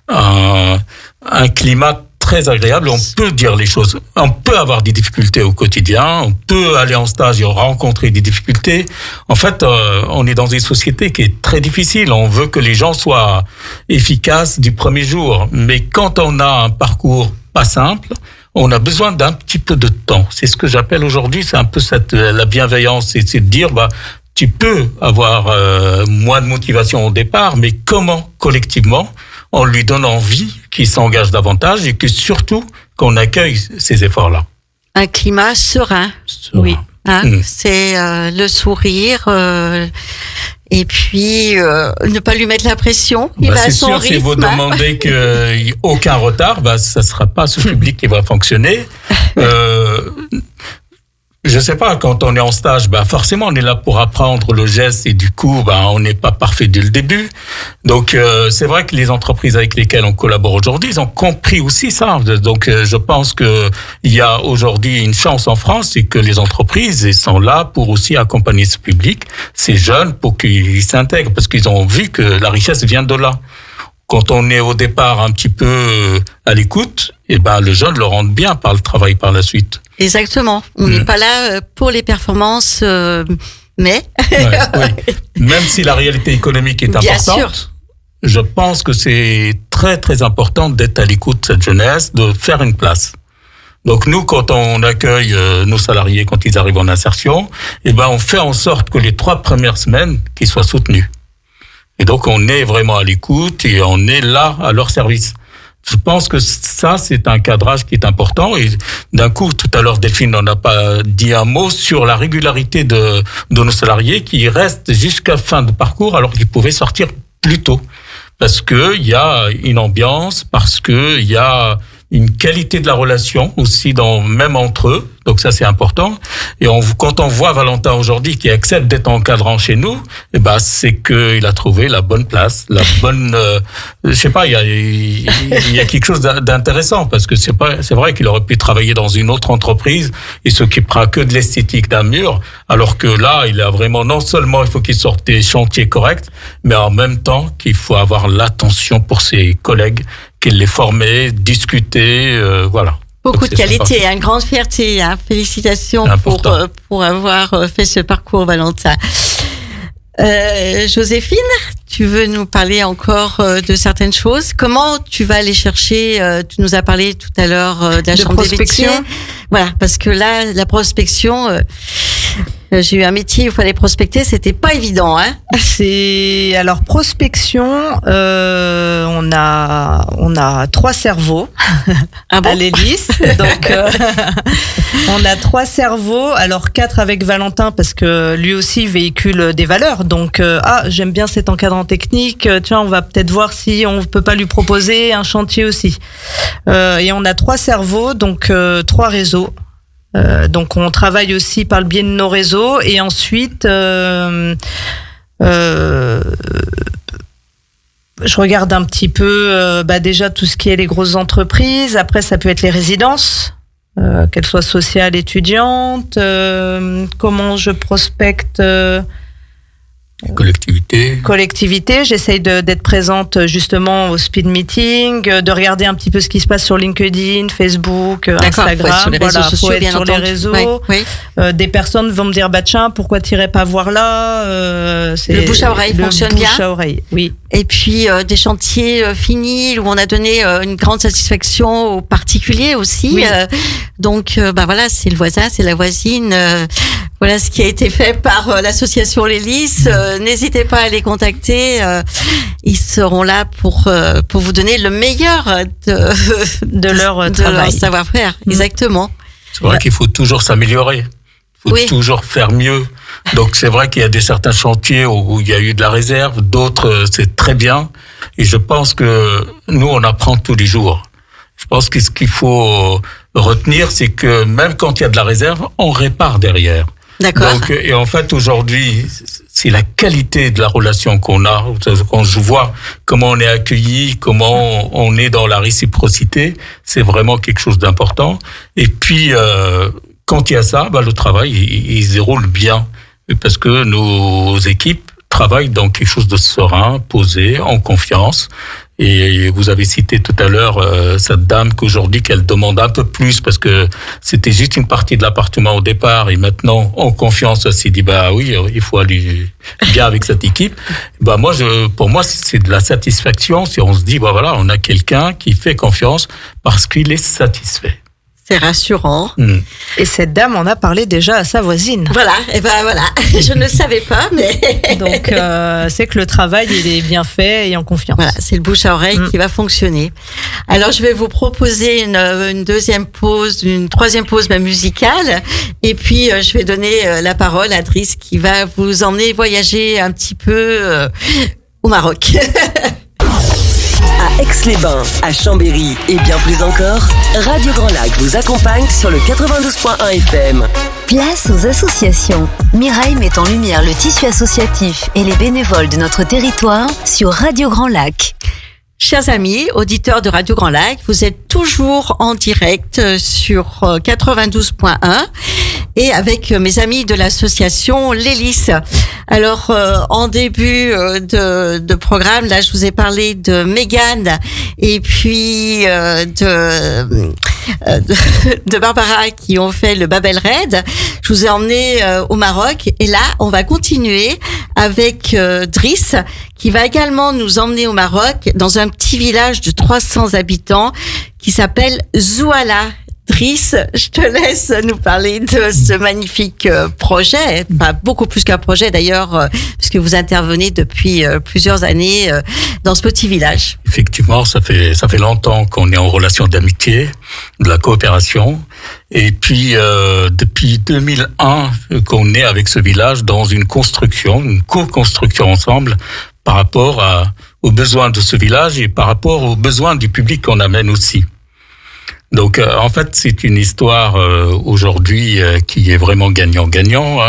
Speaker 5: un climat très agréable. On peut dire les choses. On peut avoir des difficultés au quotidien. On peut aller en stage et rencontrer des difficultés. En fait, on est dans une société qui est très difficile. On veut que les gens soient efficaces du premier jour. Mais quand on a un parcours pas simple, on a besoin d'un petit peu de temps. C'est ce que j'appelle aujourd'hui, c'est un peu la bienveillance. C'est de dire, tu peux avoir moins de motivation au départ, mais comment collectivement on lui donne envie qu'il s'engage davantage et que surtout qu'on accueille ces efforts-là.
Speaker 4: Un climat serein. Oui. Hein, c'est le sourire et puis ne pas lui mettre la pression. Il va à son rythme. C'est sûr, si vous demandez
Speaker 5: qu'il n'y ait aucun retard, ça ne sera pas ce public qui va fonctionner. Je sais pas, quand on est en stage, forcément, on est là pour apprendre le geste et du coup, on n'est pas parfait dès le début. Donc, c'est vrai que les entreprises avec lesquelles on collabore aujourd'hui, ils ont compris aussi ça. Donc, je pense que il y a aujourd'hui une chance en France, c'est que les entreprises, elles sont là pour aussi accompagner ce public, ces jeunes, pour qu'ils s'intègrent, parce qu'ils ont vu que la richesse vient de là. Quand on est au départ un petit peu à l'écoute, le jeune le rend bien par le travail par la suite.
Speaker 4: Exactement. On n'est pas là pour les performances, mais...
Speaker 5: oui. Même si la réalité économique est importante, je pense que c'est très très important d'être à l'écoute de cette jeunesse, de faire une place. Donc nous, quand on accueille nos salariés, quand ils arrivent en insertion, on fait en sorte que les 3 premières semaines, qu'ils soient soutenus. Et donc on est vraiment à l'écoute et on est là à leur service. Je pense que ça, c'est un cadrage qui est important. Et d'un coup, tout à l'heure, Delphine n'en a pas dit un mot sur la régularité de nos salariés qui restent jusqu'à fin de parcours alors qu'ils pouvaient sortir plus tôt. Parce que il y a une ambiance, parce que il y a une qualité de la relation aussi même entre eux. Donc ça, c'est important. Et quand on voit Valentin aujourd'hui qui accepte d'être encadrant chez nous, c'est qu'il a trouvé la bonne place, la bonne, je sais pas, il y a quelque chose d'intéressant parce que c'est vrai qu'il aurait pu travailler dans une autre entreprise et s'occupera que de l'esthétique d'un mur, alors que là, il a vraiment, non seulement il faut qu'il sorte des chantiers corrects, mais en même temps qu'il faut avoir l'attention pour ses collègues, qu'il les formait, discuter, voilà.
Speaker 4: Beaucoup de qualité, une grande fierté. Félicitations pour avoir fait ce parcours, Valentin. Joséphine, tu veux nous parler encore de certaines choses? Comment tu vas aller chercher, tu nous as parlé tout à l'heure de la chambre des métiers. Voilà, parce que là, la prospection, j'ai eu un métier où il fallait prospecter, c'était pas évident, hein.
Speaker 1: Alors prospection, on a 3 cerveaux à l'hélice, donc on a 3 cerveaux, alors 4 avec Valentin parce que lui aussi véhicule des valeurs, donc j'aime bien cet encadrant technique, tiens on va peut-être voir si on peut pas lui proposer un chantier aussi, et on a 3 cerveaux, donc 3 réseaux. Donc on travaille aussi par le biais de nos réseaux et ensuite je regarde un petit peu déjà tout ce qui est les grosses entreprises. Après ça peut être les résidences, qu'elles soient sociales, étudiantes. Comment je prospecte collectivité. J'essaye d'être présente justement au speed meeting, de regarder un petit peu ce qui se passe sur LinkedIn, Facebook, Instagram.
Speaker 4: Faut être sur les réseaux sociaux,
Speaker 1: faut être sur les réseaux.
Speaker 4: Oui.
Speaker 1: Des personnes vont me dire tiens, pourquoi t'irais pas voir là
Speaker 4: le bouche à oreille fonctionne bien.
Speaker 1: Le bouche à oreille, oui.
Speaker 4: Et puis des chantiers finis où on a donné une grande satisfaction aux particuliers aussi.
Speaker 1: Oui.
Speaker 4: Donc voilà, c'est le voisin, c'est la voisine. Voilà ce qui a été fait par l'association Les Lys. N'hésitez pas à les contacter. Ils seront là pour vous donner le meilleur
Speaker 1: de leur travail,
Speaker 4: leur savoir-faire. Exactement.
Speaker 5: C'est vrai qu'il faut toujours s'améliorer. Il faut toujours faire mieux. Donc c'est vrai qu'il y a certains chantiers où il y a eu de la réserve, d'autres c'est très bien. Et je pense que nous on apprend tous les jours. Je pense que ce qu'il faut retenir, c'est que même quand il y a de la réserve, on répare derrière.
Speaker 4: D'accord.
Speaker 5: Donc, et en fait, aujourd'hui, c'est la qualité de la relation qu'on a. Quand je vois comment on est accueilli, comment on est dans la réciprocité, c'est vraiment quelque chose d'important. Et puis, quand il y a ça, le travail, il se déroule bien. Parce que nos équipes travaillent dans quelque chose de serein, posé, en confiance. Et vous avez cité tout à l'heure cette dame qu'aujourd'hui qu'elle demande un peu plus parce que c'était juste une partie de l'appartement au départ et maintenant en confiance elle s'est dit oui il faut aller bien avec cette équipe. Pour moi c'est de la satisfaction si on se dit on a quelqu'un qui fait confiance parce qu'il est satisfait.
Speaker 4: C'est rassurant.
Speaker 1: Et cette dame en a parlé déjà à sa voisine.
Speaker 4: Voilà, et voilà. Je ne le savais pas, mais...
Speaker 1: Donc, c'est que le travail, il est bien fait et en confiance.
Speaker 4: Voilà, c'est le bouche à oreille qui va fonctionner. Alors, je vais vous proposer une deuxième pause, une troisième pause musicale. Et puis, je vais donner la parole à Driss qui va vous emmener voyager un petit peu au Maroc.
Speaker 8: À Aix-les-Bains, à Chambéry et bien plus encore, Radio Grand Lac vous accompagne sur le 92.1 FM.
Speaker 3: Place aux associations. Mireille met en lumière le tissu associatif et les bénévoles de notre territoire sur Radio Grand Lac.
Speaker 4: Chers amis, auditeurs de Radio Grand Lac, vous êtes toujours en direct sur 92.1 et avec mes amis de l'association Les Lys. Alors, en début de programme, là, je vous ai parlé de Mégane et puis de Barbara qui ont fait le Babel Raid. Je vous ai emmené au Maroc et là, on va continuer avec Driss qui va également nous emmener au Maroc dans un petit village de 300 habitants qui s'appelle Zouala. Driss, je te laisse nous parler de ce magnifique projet, beaucoup plus qu'un projet d'ailleurs, puisque vous intervenez depuis plusieurs années dans ce petit village.
Speaker 5: Effectivement, ça fait longtemps qu'on est en relation d'amitié, de la coopération, et puis depuis 2001 qu'on est avec ce village dans une co-construction ensemble par rapport aux besoins de ce village et par rapport aux besoins du public qu'on amène aussi. Donc, en fait, c'est une histoire aujourd'hui qui est vraiment gagnant-gagnant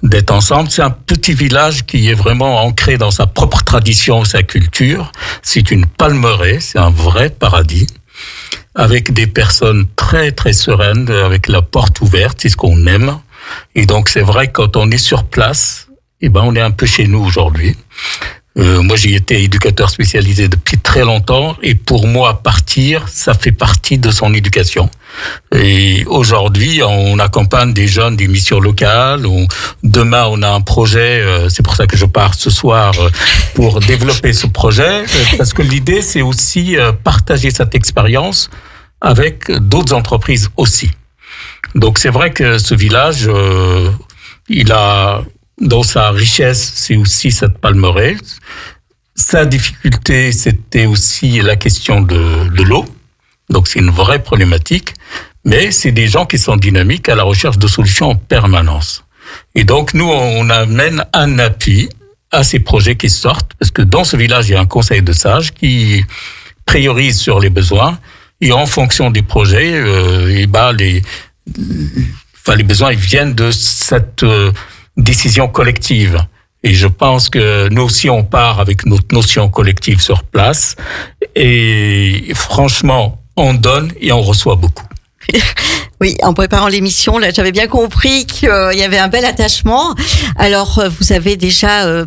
Speaker 5: d'être ensemble. C'est un petit village qui est vraiment ancré dans sa propre tradition, sa culture. C'est une palmeraie, c'est un vrai paradis, avec des personnes très très sereines, avec la porte ouverte, c'est ce qu'on aime. Et donc, c'est vrai que quand on est sur place, on est un peu chez nous aujourd'hui. Moi, j'y étais éducateur spécialisé depuis très longtemps et pour moi, partir, ça fait partie de son éducation. Et aujourd'hui, on accompagne des jeunes des missions locales. Demain, on a un projet, c'est pour ça que je pars ce soir pour développer ce projet, parce que l'idée, c'est aussi partager cette expérience avec d'autres entreprises aussi. Donc, c'est vrai que ce village, il a... Dans sa richesse, c'est aussi cette palmeraie. Sa difficulté, c'était aussi la question de l'eau. Donc, c'est une vraie problématique. Mais c'est des gens qui sont dynamiques à la recherche de solutions en permanence. Et donc, nous, on amène un appui à ces projets qui sortent. Parce que dans ce village, il y a un conseil de sages qui priorise sur les besoins. Et en fonction des projets, les besoins ils viennent de cette... décision collective. Et je pense que nous aussi, on part avec notre notion collective sur place. Et franchement, on donne et on reçoit beaucoup.
Speaker 4: Oui, en préparant l'émission, là, j'avais bien compris qu'il y avait un bel attachement. Alors, vous avez déjà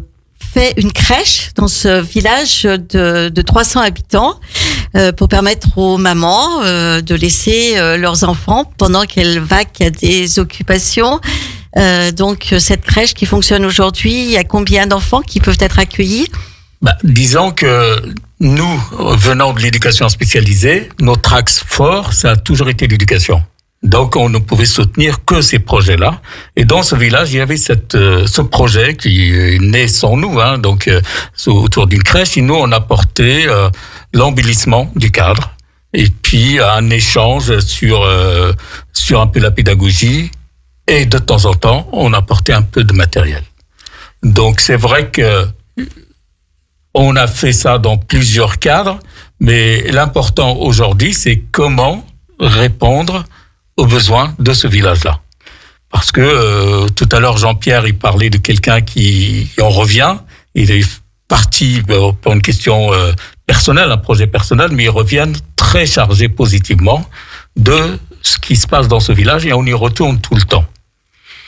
Speaker 4: fait une crèche dans ce village de 300 habitants pour permettre aux mamans de laisser leurs enfants pendant qu'elles vaquent à des occupations. Donc, cette crèche qui fonctionne aujourd'hui, il y a combien d'enfants qui peuvent être accueillis ?
Speaker 5: Disons que nous, venant de l'éducation spécialisée, notre axe fort, ça a toujours été l'éducation. Donc, on ne pouvait soutenir que ces projets-là. Et dans ce village, il y avait ce projet qui est né sans nous, donc autour d'une crèche. Et nous, on apportait l'embellissement du cadre et puis un échange sur un peu la pédagogie. Et de temps en temps, on apportait un peu de matériel. Donc, c'est vrai que on a fait ça dans plusieurs cadres, mais l'important aujourd'hui, c'est comment répondre aux besoins de ce village-là. Parce que tout à l'heure, Jean-Pierre, il parlait de quelqu'un qui en revient. Il est parti pour une question personnelle, un projet personnel, mais il revient très chargé positivement de ce qui se passe dans ce village et on y retourne tout le temps.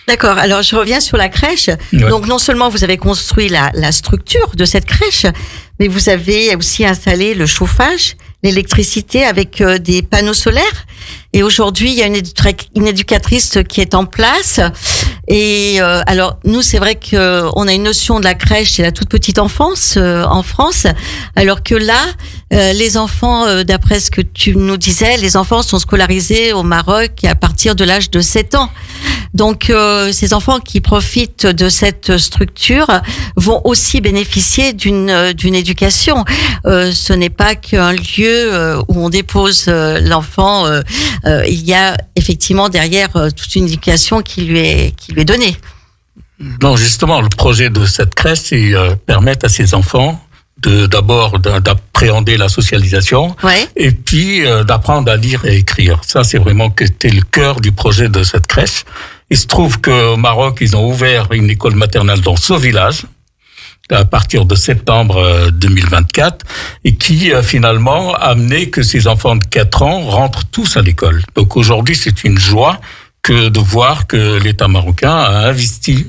Speaker 4: D'accord. Alors, je reviens sur la crèche. Ouais. Donc, non seulement vous avez construit la structure de cette crèche, mais vous avez aussi installé le chauffage, l'électricité avec des panneaux solaires. Et aujourd'hui, il y a une éducatrice qui est en place. Et alors, nous, c'est vrai que on a une notion de la crèche et la toute petite enfance en France, alors que là, les enfants, d'après ce que tu nous disais, les enfants sont scolarisés au Maroc à partir de l'âge de 7 ans. Donc, ces enfants qui profitent de cette structure vont aussi bénéficier d'une éducation. Ce n'est pas qu'un lieu où on dépose l'enfant. Il y a effectivement derrière toute une éducation qui lui est donnée.
Speaker 5: Non, justement, le projet de cette crèche, c'est permettre à ces enfants d'abord d'appréhender la socialisation, ouais, et puis d'apprendre à lire et écrire. Ça, c'est vraiment que c'était le cœur du projet de cette crèche. Il se trouve qu'au Maroc, ils ont ouvert une école maternelle dans ce village à partir de septembre 2024 et qui finalement a amené que ces enfants de 4 ans rentrent tous à l'école. Donc aujourd'hui, c'est une joie de voir que l'État marocain a investi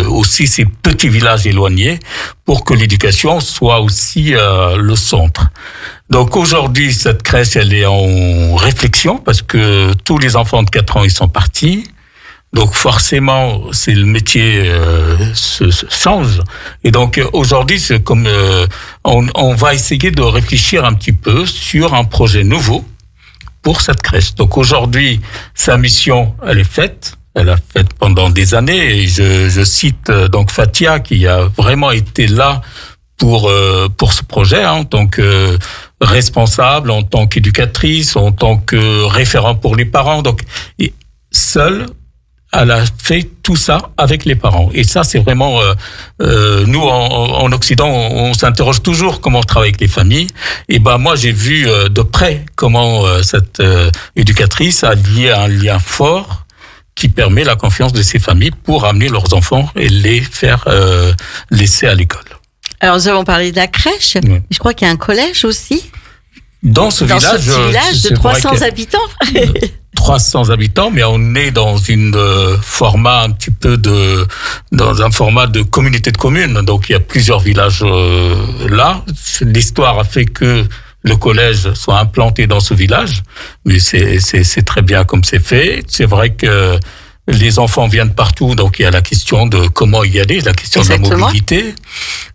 Speaker 5: aussi ces petits villages éloignés pour que l'éducation soit aussi le centre. Donc aujourd'hui, cette crèche, elle est en réflexion parce que tous les enfants de 4 ans, ils sont partis. Donc forcément, c'est le métier se change. Et donc aujourd'hui, c'est comme on va essayer de réfléchir un petit peu sur un projet nouveau pour cette crèche. Donc aujourd'hui, sa mission, elle est faite. Elle a fait pendant des années. Et je cite donc Fatia qui a vraiment été là pour ce projet en tant que responsable, en tant qu'éducatrice, en tant que référent pour les parents. Donc seule, elle a fait tout ça avec les parents. Et ça, c'est vraiment... nous, en Occident, on s'interroge toujours comment on travaille avec les familles. Et moi, j'ai vu de près comment cette éducatrice a lié un lien fort qui permet la confiance de ces familles pour amener leurs enfants et les faire laisser à l'école.
Speaker 4: Alors, nous avons parlé de la crèche. Oui. Je crois qu'il y a un collège aussi.
Speaker 5: Dans ce village
Speaker 4: de 300 habitants.
Speaker 5: 300 habitants, mais on est dans format un petit peu dans un format de communauté de communes. Donc il y a plusieurs villages là. L'histoire a fait que le collège soit implanté dans ce village, mais c'est très bien comme c'est fait. C'est vrai que les enfants viennent partout, donc il y a la question de comment y aller, la question Exactement. De la mobilité.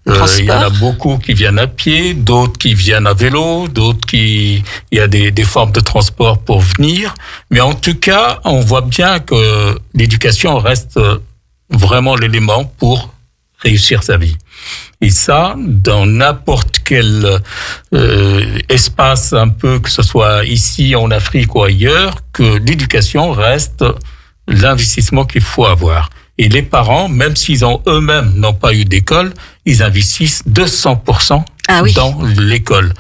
Speaker 5: Il y en a beaucoup qui viennent à pied, d'autres qui viennent à vélo, il y a des formes de transport pour venir. Mais en tout cas, on voit bien que l'éducation reste vraiment l'élément pour réussir sa vie. Et ça, dans n'importe quel espace un peu, que ce soit ici en Afrique ou ailleurs, que l'éducation reste l'investissement qu'il faut avoir. Et les parents, même s'ils eux-mêmes n'ont pas eu d'école, ils investissent 200% dans l'école.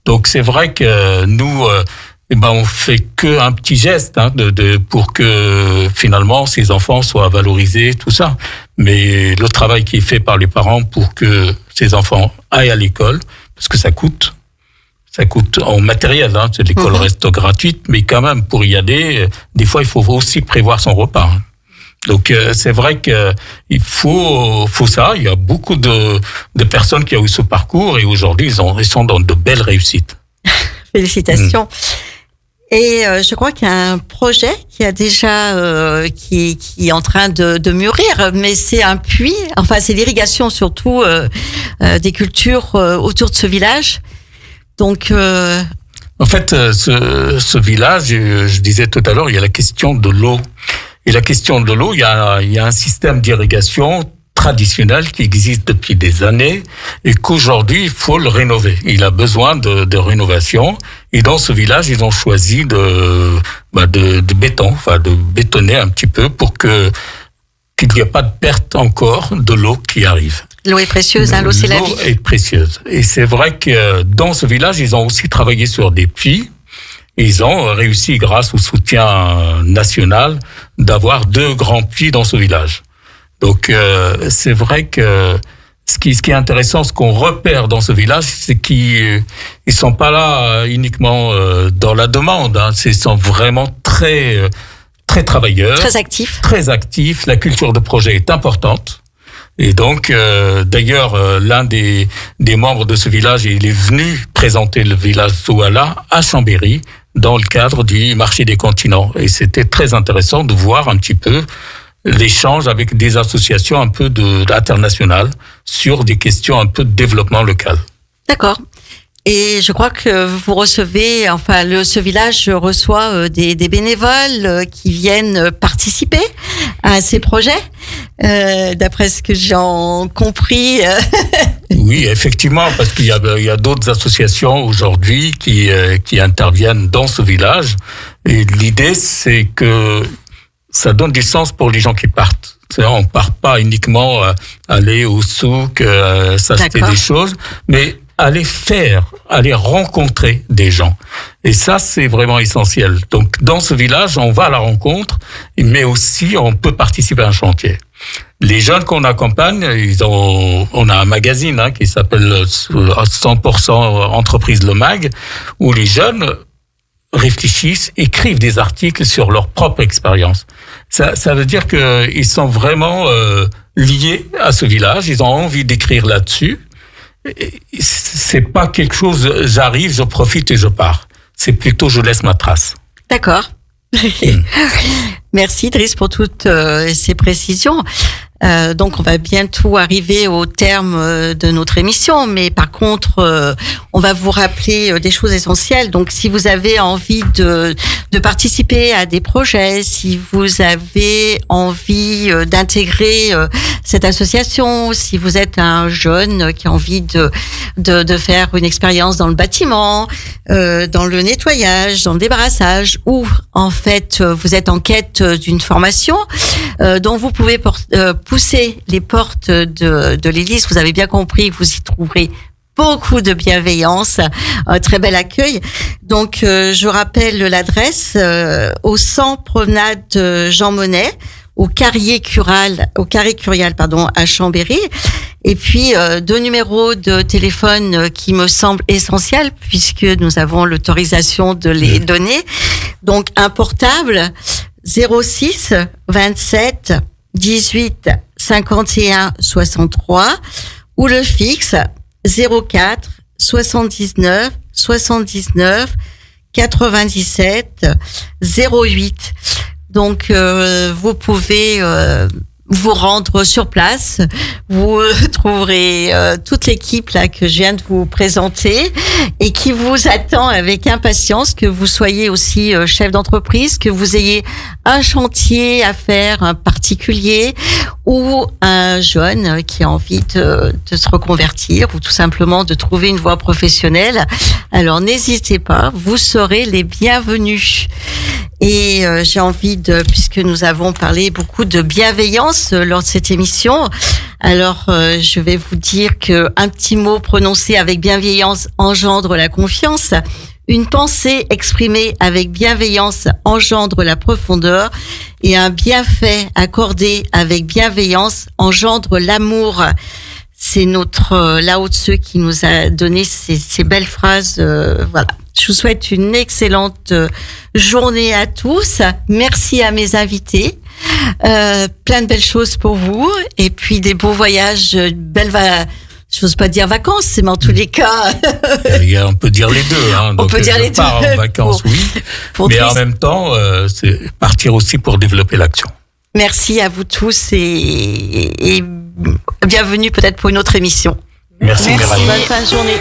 Speaker 5: Donc c'est vrai que nous, on fait que un petit geste pour que finalement ces enfants soient valorisés, tout ça. Mais le travail qui est fait par les parents pour que ces enfants aillent à l'école, parce que ça coûte. Ça coûte en matériel, hein. L'école reste gratuite, mais quand même, pour y aller, des fois, il faut aussi prévoir son repas. Hein. Donc, c'est vrai que il faut ça. Il y a beaucoup de personnes qui ont eu ce parcours et aujourd'hui, ils sont dans de belles réussites.
Speaker 4: Félicitations. Et je crois qu'il y a un projet qui a déjà qui est en train de mûrir, mais c'est un puits. Enfin, c'est l'irrigation surtout des cultures autour de ce village. Donc,
Speaker 5: en fait, ce village, je disais tout à l'heure, il y a la question de l'eau. Et la question de l'eau, il y a un système d'irrigation traditionnel qui existe depuis des années et qu'aujourd'hui, il faut le rénover. Il a besoin de rénovation. Et dans ce village, ils ont choisi de béton, enfin, de bétonner un petit peu pour qu'il n'y ait pas de perte encore de l'eau qui arrive.
Speaker 4: L'eau est précieuse, hein, l'eau c'est la vie.
Speaker 5: L'eau est précieuse. Et c'est vrai que dans ce village, ils ont aussi travaillé sur des puits. Ils ont réussi, grâce au soutien national, d'avoir 2 grands puits dans ce village. Donc, c'est vrai que ce qui est intéressant, ce qu'on repère dans ce village, c'est qu'ils sont pas là uniquement dans la demande. Hein. Ils sont vraiment très travailleurs.
Speaker 4: Très actifs.
Speaker 5: Très actifs. La culture de projet est importante. Et donc, d'ailleurs, l'un des membres de ce village, il est venu présenter le village Souala à Chambéry dans le cadre du marché des continents. Et c'était très intéressant de voir un petit peu l'échange avec des associations un peu internationales sur des questions un peu de développement local.
Speaker 4: D'accord. Et je crois que vous recevez, enfin, ce village reçoit des bénévoles qui viennent participer à ces projets, d'après ce que j'ai compris.
Speaker 5: Oui, effectivement, parce qu'il y a d'autres associations aujourd'hui qui interviennent dans ce village. Et l'idée, c'est que ça donne du sens pour les gens qui partent. On ne part pas uniquement aller au souk, s'acheter des choses, mais aller rencontrer des gens. Et ça, c'est vraiment essentiel. Donc, dans ce village, on va à la rencontre, mais aussi, on peut participer à un chantier. Les jeunes qu'on accompagne, on a un magazine qui s'appelle 100% Entreprise Le Mag, où les jeunes réfléchissent, écrivent des articles sur leur propre expérience. Ça veut dire qu'ils sont vraiment liés à ce village, ils ont envie d'écrire là-dessus. C'est pas quelque chose, j'arrive, je profite et je pars. C'est plutôt, je laisse ma trace.
Speaker 4: D'accord. Merci Driss pour toutes ces précisions. Donc on va bientôt arriver au terme de notre émission, mais par contre on va vous rappeler des choses essentielles. Donc si vous avez envie de participer à des projets, si vous avez envie d'intégrer cette association, si vous êtes un jeune qui a envie de faire une expérience dans le bâtiment, dans le nettoyage, dans le débarrassage, ou en fait vous êtes en quête d'une formation dont vous pouvez pousser les portes de l'église, vous avez bien compris, vous y trouverez beaucoup de bienveillance, un très bel accueil. Donc, je rappelle l'adresse au 100 promenade Jean Monnet, au Carré Curial, à Chambéry. Et puis, 2 numéros de téléphone qui me semblent essentiels puisque nous avons l'autorisation de les donner. Donc, un portable 06 27 18 51 63 ou le fixe 04 79 79 97 08. Donc vous pouvez vous rendre sur place. Vous trouverez toute l'équipe là que je viens de vous présenter et qui vous attend avec impatience, que vous soyez aussi chef d'entreprise, que vous ayez un chantier à faire, un particulier ou un jeune qui a envie de se reconvertir ou tout simplement de trouver une voie professionnelle. Alors n'hésitez pas, vous serez les bienvenus. Et j'ai envie puisque nous avons parlé beaucoup de bienveillance lors de cette émission, alors je vais vous dire que un petit mot prononcé avec bienveillance engendre la confiance. Une pensée exprimée avec bienveillance engendre la profondeur et un bienfait accordé avec bienveillance engendre l'amour. c'est notre Lao Tse qui nous a donné ces belles phrases. Voilà. Je vous souhaite une excellente journée à tous. Merci à mes invités. Plein de belles choses pour vous. Et puis des beaux voyages, je n'ose pas dire vacances, mais en tous les cas...
Speaker 5: On peut dire les deux. Hein.
Speaker 4: On peut dire les deux.
Speaker 5: En vacances, oui. Mais en même temps, c'est partir aussi pour développer l'action.
Speaker 4: Merci à vous tous et bienvenue peut-être pour une autre émission.
Speaker 5: Merci.
Speaker 4: Bonne fin de journée.